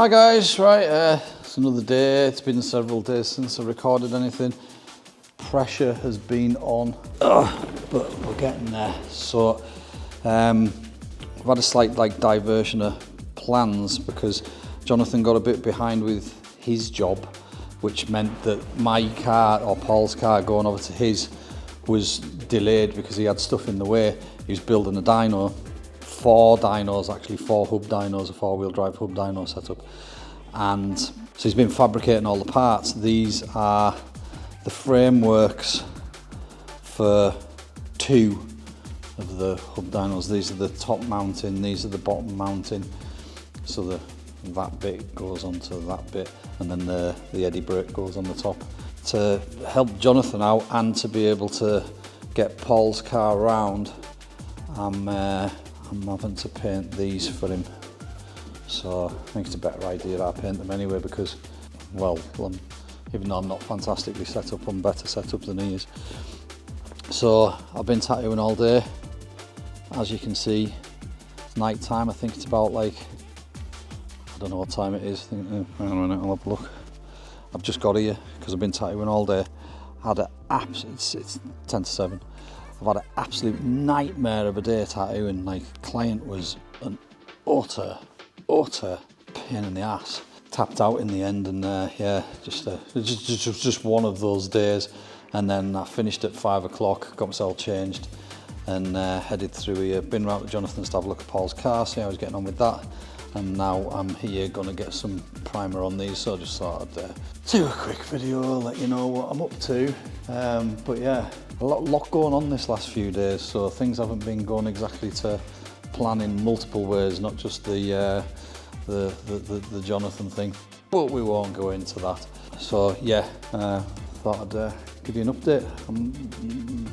Hi guys, right, it's another day. It's been several days since I recorded anything. Pressure has been on, but we're getting there. So I've had a slight diversion of plans because Jonathan got a bit behind with his job, which meant that my car, or Paul's car, going over to his was delayed because he had stuff in the way. He was building a dyno. 4 dynos, actually 4 hub dynos, a 4-wheel drive hub dyno setup, and so he's been fabricating all the parts. These are the frameworks for 2 of the hub dynos. These are the top mounting, these are the bottom mounting, so that bit goes onto that bit, and then the eddy brake goes on the top. To help Jonathan out and to be able to get Paul's car around, I'm having to paint these for him. So I think it's a better idea I paint them anyway because, well, even though I'm not fantastically set up, I'm better set up than he is. So I've been tattooing all day. As you can see, it's night time. I think it's about I don't know what time it is. Hang on a minute, I'll have a look. I've just got here because I've been tattooing all day. It's 10 to 7. I've had an absolute nightmare of a day tattooing. Client was an utter pain in the ass. Tapped out in the end, and yeah, just one of those days. And then I finished at 5 o'clock, got myself changed, and headed through here. Been round to Jonathan's to have a look at Paul's car, see how he's getting on with that. And now I'm here gonna get some primer on these, so I just thought I'd do a quick video, let you know what I'm up to. But yeah, a lot going on this last few days, so things haven't been going exactly to plan in multiple ways, not just the Jonathan thing, but we won't go into that. So yeah, thought I'd give you an update.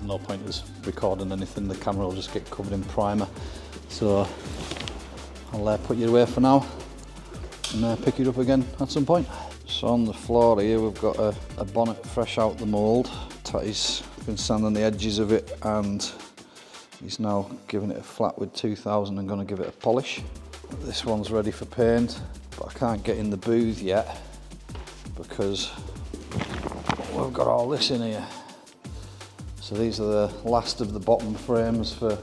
No point is recording anything, the camera will just get covered in primer. So I'll put you away for now and pick it up again at some point. So on the floor here we've got a bonnet fresh out the mould. Tatty's been sanding the edges of it and he's now giving it a flat with 2000 and going to give it a polish. This one's ready for paint, but I can't get in the booth yet because we've got all this in here. So these are the last of the bottom frames for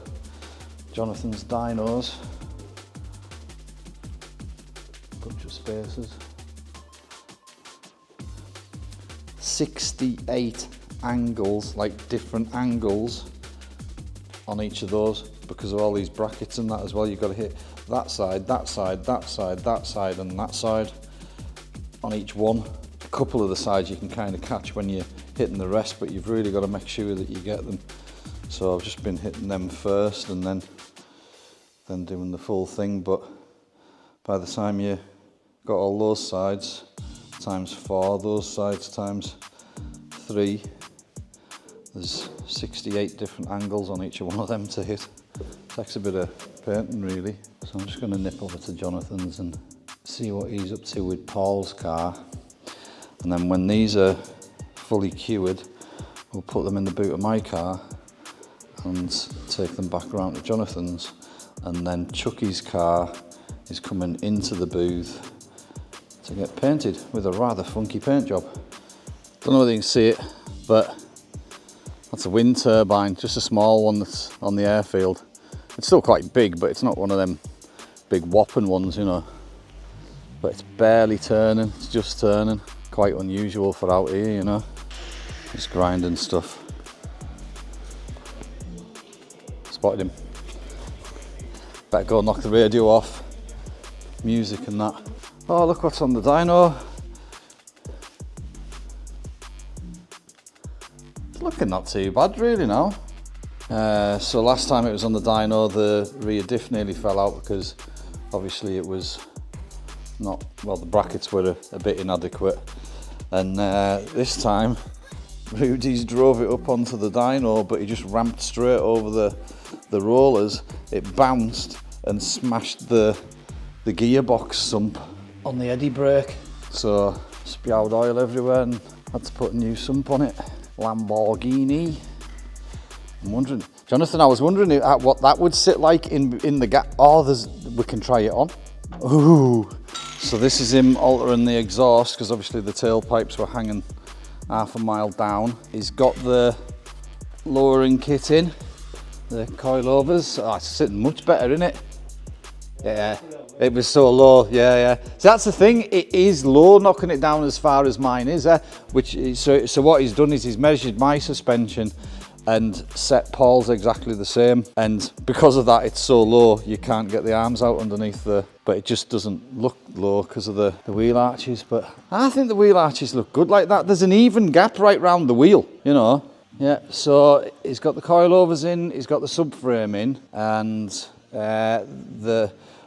Jonathan's dynos. Bunch of spacers. 68 angles, different angles on each of those because of all these brackets and that as well. You've got to hit that side, that side, that side, that side and that side on each one. A couple of the sides you can kind of catch when you're hitting the rest, but you've really got to make sure that you get them. So I've just been hitting them first and then doing the full thing, but by the time you got all those sides times 4, those sides times 3, there's 68 different angles on each one of them to hit. Takes a bit of painting really. So I'm just going to nip over to Jonathan's and see what he's up to with Paul's car. And then when these are fully cured, we'll put them in the boot of my car and take them back around to Jonathan's. And then Chucky's car is coming into the booth to get painted with a rather funky paint job. Don't know whether you can see it, but that's a wind turbine, just a small one that's on the airfield. It's still quite big, but it's not one of them big whopping ones, you know. But it's barely turning, it's just turning. Quite unusual for out here, you know. Just grinding stuff. Spotted him. Better go knock the radio off. Music and that. Oh, look what's on the dyno. It's looking not too bad really now. So last time it was on the dyno, the rear diff nearly fell out because obviously it was not, well, the brackets were a bit inadequate. And this time Rudy's drove it up onto the dyno, but he just ramped straight over the rollers. It bounced and smashed the gearbox sump on the eddy brake. So spewed oil everywhere and had to put a new sump on it. Lamborghini. I'm wondering, Jonathan, I was wondering what that would sit like in the gap. Oh, we can try it on. Ooh, So this is him altering the exhaust, because obviously the tailpipes were hanging half a mile down. He's got the lowering kit in, the coilovers. Oh, it's sitting much better, isn't it? Yeah, it was so low, yeah. So that's the thing, it is low, knocking it down as far as mine is. So what he's done is he's measured my suspension and set Paul's exactly the same. And because of that, it's so low, you can't get the arms out underneath but it just doesn't look low because of the wheel arches. But I think the wheel arches look good like that. There's an even gap right round the wheel, you know. Yeah, so he's got the coilovers in, he's got the subframe in, and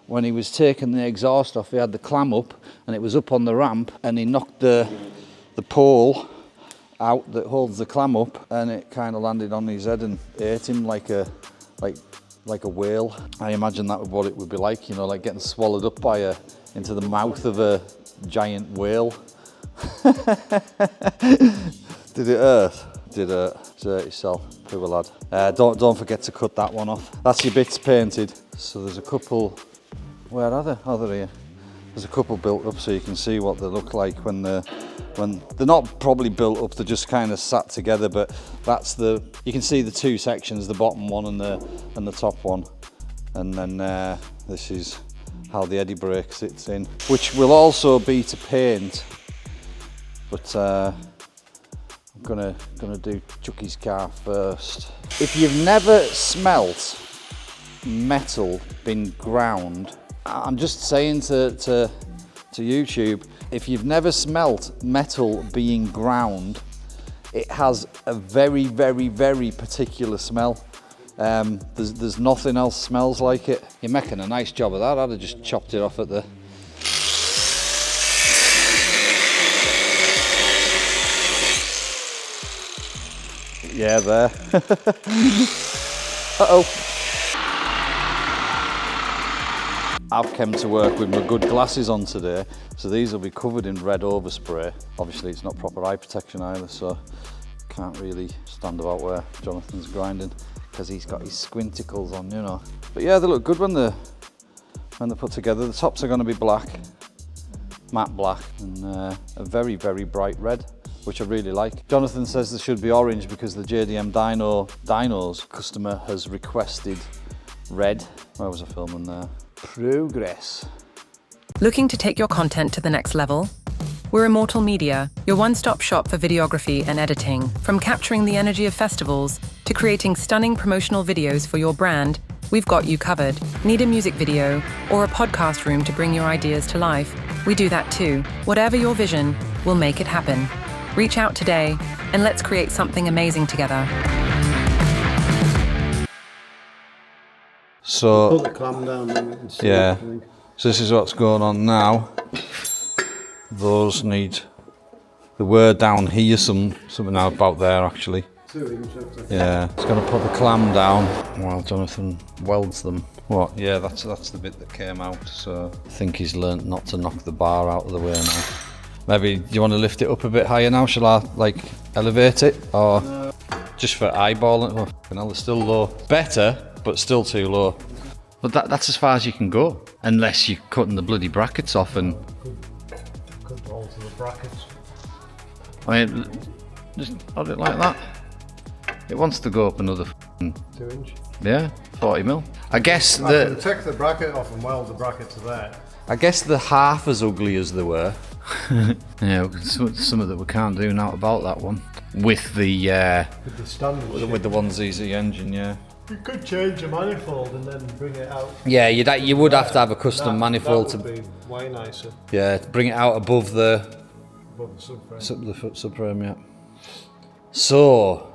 when he was taking the exhaust off, he had the clam up, and it was up on the ramp, and he knocked the pole out that holds the clam up, and it kind of landed on his head and ate him like a whale. I imagine that was what it would be like, you know, like getting swallowed up into the mouth of a giant whale. Did it hurt? Did hurt. Hurt yourself, poor lad. Don't forget to cut that one off. That's your bits painted. So there's a couple. Where are they? Oh, they're here. There's a couple built up so you can see what they look like when they're not probably built up. They're just kind of sat together. But you can see the two sections, the bottom one and the top one. And then this is how the eddy brake sits in, which will also be to paint. But I'm gonna do Chucky's car first. If you've never smelt metal been ground, I'm just saying to YouTube, if you've never smelt metal being ground, it has a very, very, very particular smell. There's nothing else smells like it. You're making a nice job of that. I'd have just chopped it off at the... Yeah, there. Uh-oh. I've come to work with my good glasses on today, so these will be covered in red overspray. Obviously it's not proper eye protection either, so can't really stand about where Jonathan's grinding because he's got his squinticles on, you know. But yeah, they look good when they're put together. The tops are going to be black, matte black, and a very, very bright red, which I really like. Jonathan says there should be orange because the JDM dynos customer has requested red. Where was I filming there? Progress. Looking to take your content to the next level? We're Immortal Media, your one-stop shop for videography and editing. From capturing the energy of festivals to creating stunning promotional videos for your brand, we've got you covered. Need a music video or a podcast room to bring your ideas to life? We do that too. Whatever your vision, we'll make it happen. Reach out today and let's create something amazing together. So, put the clam down and see yeah, what you think. So this is what's going on now. Those need, there were down here something out about there actually. 2 inches. Yeah, it's going to put the clam down while Jonathan welds them. What? Yeah, that's the bit that came out. So I think he's learnt not to knock the bar out of the way now. Maybe, do you want to lift it up a bit higher now? Shall I like elevate it, or just for eyeballing? Oh, hell, it's still low. Better, but still too low. But that's as far as you can go, unless you're cutting the bloody brackets off and. Could alter the brackets. I mean, just hold it like that. It wants to go up another 2 inch. yeah, 40 mil. I guess I can take the bracket off and weld the bracket to there. I guess they're half as ugly as they were. Yeah, something that we can't do now about that one. With the standard with the 1ZZ engine, yeah. You could change the manifold and then bring it out. Yeah, you would have to have a custom manifold that would be way nicer. Yeah, to bring it out above the Subframe. the subframe, yeah. So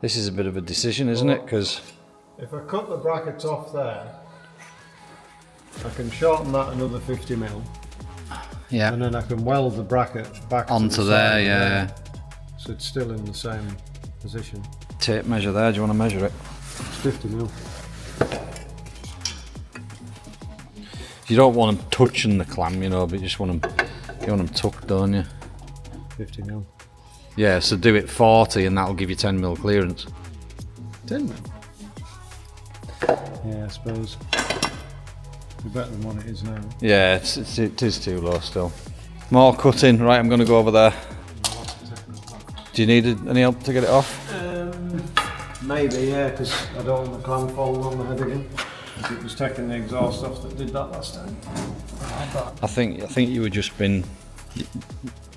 this is a bit of a decision, isn't it? Because if I cut the brackets off there, I can shorten that another 50 mil. yeah, And then I can weld the bracket back onto to the there, side yeah. So it's still in the same position. Tape measure there. Do you want to measure it? It's 50 mil. You don't want them touching the clam, you know, but you just want them tucked, don't you? 50 mil. Yeah, so do it 40 and that'll give you 10 mil clearance. 10 mil? Yeah, I suppose. Be better than what it is now. Yeah, it is too low still. More cutting. Right, I'm going to go over there. Do you need any help to get it off? Maybe, yeah, because I don't want the clamp falling on the head again. It was taking the exhaust off that did that last time. I think you were just been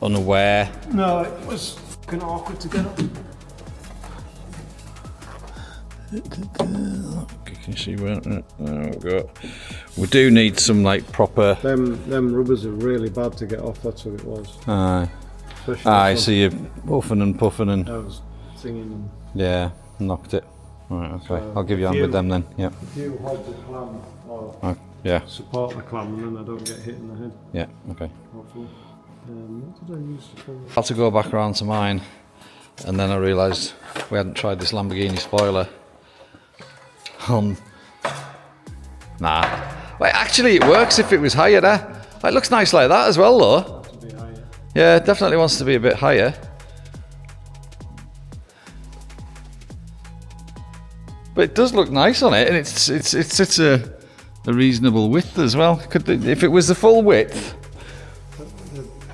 unaware. No, it was fucking awkward to get up. You can see where there we go. We do need some like proper. Them rubbers are really bad to get off. That's what it was. Aye, so you're puffing and puffing and. I was singing. Yeah, knocked it. Right, okay. So I'll give you a hand with them then. Yeah. If you hold the clam or yeah. support the clam, and then I don't get hit in the head. Yeah. Okay. Hopefully. What did I use for? I had to go back around to mine, and then I realised we hadn't tried this Lamborghini spoiler. Nah. Well, actually, it works if it was higher there. It looks nice like that as well, though. To be higher. Yeah, it definitely wants to be a bit higher. But it does look nice on it, and it's a reasonable width as well. If it was the full width.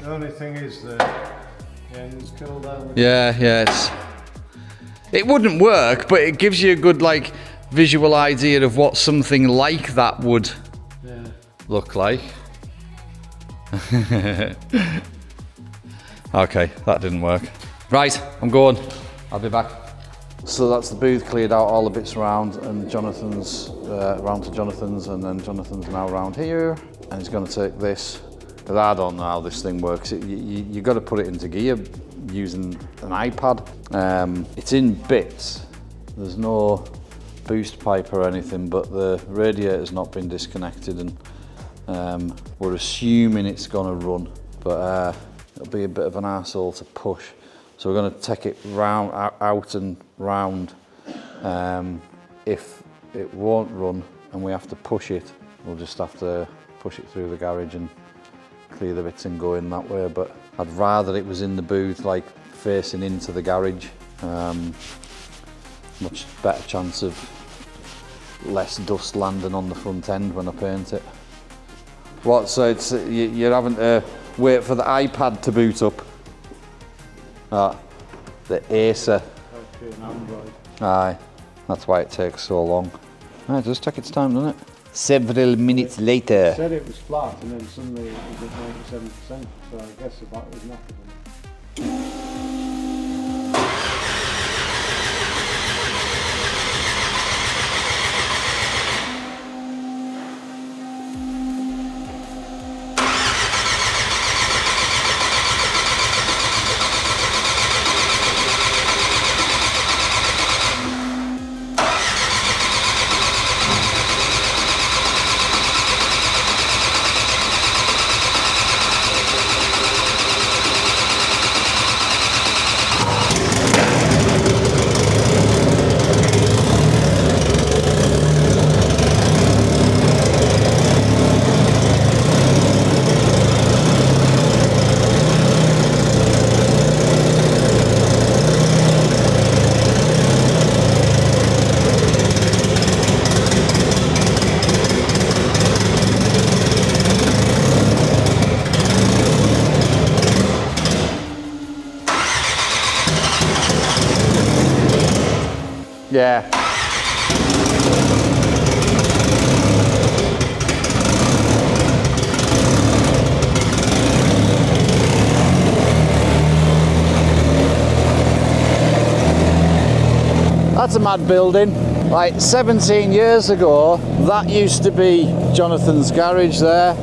The only thing is the ends curl down. Yeah, it wouldn't work, but it gives you a good like visual idea of what something like that would look like. Okay, that didn't work. Right, I'm going. I'll be back. So that's the booth cleared out, all the bits around, and Jonathan's round to Jonathan's, and then Jonathan's now round here, and he's going to take this. Because I don't know how this thing works. You got to put it into gear using an iPad. It's in bits. There's no boost pipe or anything, but the radiator's not been disconnected, and we're assuming it's going to run, but it'll be a bit of an arsehole to push. So we're going to take it round, out and round. If it won't run and we have to push it, we'll just have to push it through the garage and clear the bits and go in that way. But I'd rather it was in the booth, like facing into the garage. Much better chance of less dust landing on the front end when I paint it. What, so it's you're having to wait for the iPad to boot up? The Acer. Okay, an Android. Aye, that's why it takes so long. It does take its time, doesn't it? Several minutes later. It said it was flat, and then suddenly it was at 97%, so I guess the battery's knackered. Yeah. That's a mad building. Like 17 years ago, that used to be Jonathan's garage there,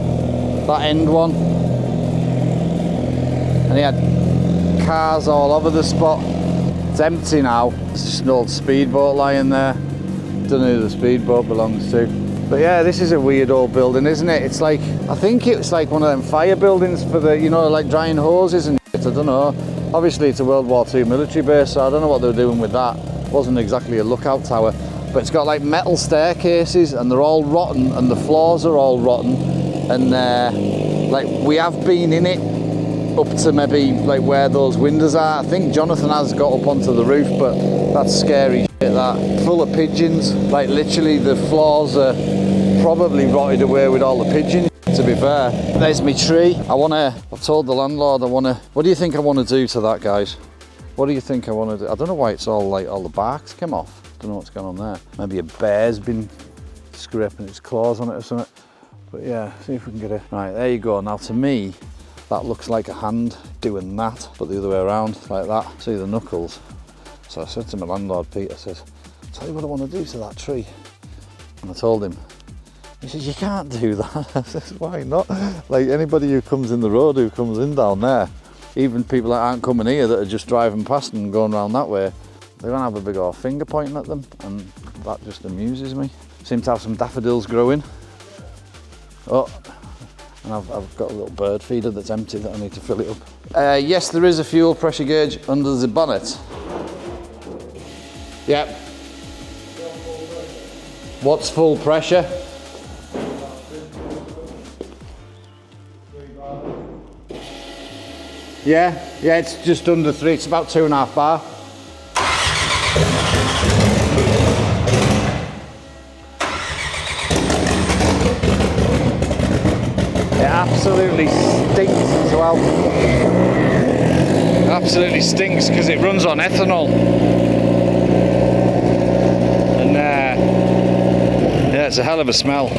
that end one. And he had cars all over the spot. It's empty now. It's just an old speedboat lying there. Don't know who the speedboat belongs to. But yeah, this is a weird old building, isn't it? It's like, I think it's like one of them fire buildings for the, you know, like drying hoses and shit. I don't know. Obviously it's a World War II military base, so I don't know what they were doing with that. It wasn't exactly a lookout tower, but it's got like metal staircases and they're all rotten and the floors are all rotten. And like we have been in it up to maybe like where those windows are. I think Jonathan has got up onto the roof, but that's scary shit, that. Full of pigeons, like literally the floors are probably rotted away with all the pigeons, to be fair. There's my tree. I've told the landlord what do you think I want to do to that, guys? What do you think I want to do? I don't know why it's all like, all the bark's come off. Don't know what's going on there. Maybe a bear's been scraping its claws on it or something. But yeah, see if we can get it. Right, there you go. Now to me, that looks like a hand doing that, but the other way around, like that. See the knuckles? So I said to my landlord, Peter, I says, tell you what I want to do to that tree. And I told him. He says, you can't do that. I says, why not? Like anybody who comes in the road, who comes in down there, even people that aren't coming here that are just driving past and going around that way, they're gonna have a big old finger pointing at them, and that just amuses me. Seem to have some daffodils growing. Oh, and I've got a little bird feeder that's empty that I need to fill it up. Yes, there is a fuel pressure gauge under the bonnet. Yep. What's full pressure? Yeah, it's just under 3. It's about 2.5 bar. It absolutely stinks as well. It absolutely stinks because it runs on ethanol. And yeah, it's a hell of a smell.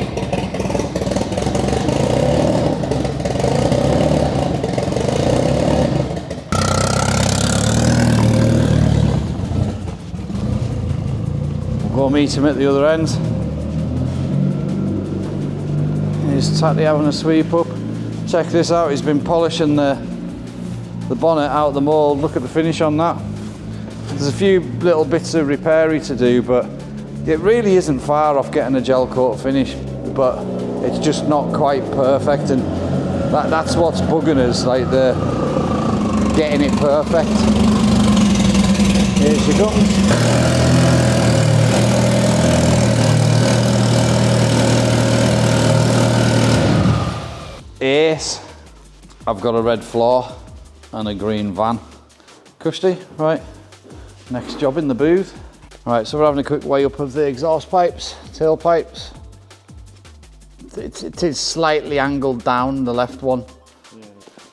We'll go meet him at the other end. He's tatty having a sweep up. Check this out, he's been polishing the bonnet out the mould. Look at the finish on that. There's a few little bits of repairy to do, but it really isn't far off getting a gel coat finish, but it's just not quite perfect, and that's what's bugging us, like the getting it perfect. Here she comes. Ace. I've got a red floor and a green van. Cushy, right. Next job in the booth. Right, so we're having a quick weigh up of the exhaust pipes, tailpipes. It is slightly angled down, the left one. Yeah.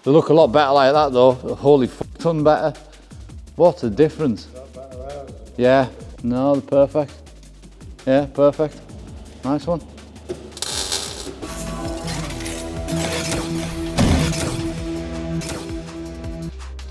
They look a lot better like that though, a holy ton better. What a difference. Is that better there? Yeah, no, they're perfect. Yeah, perfect. Nice one.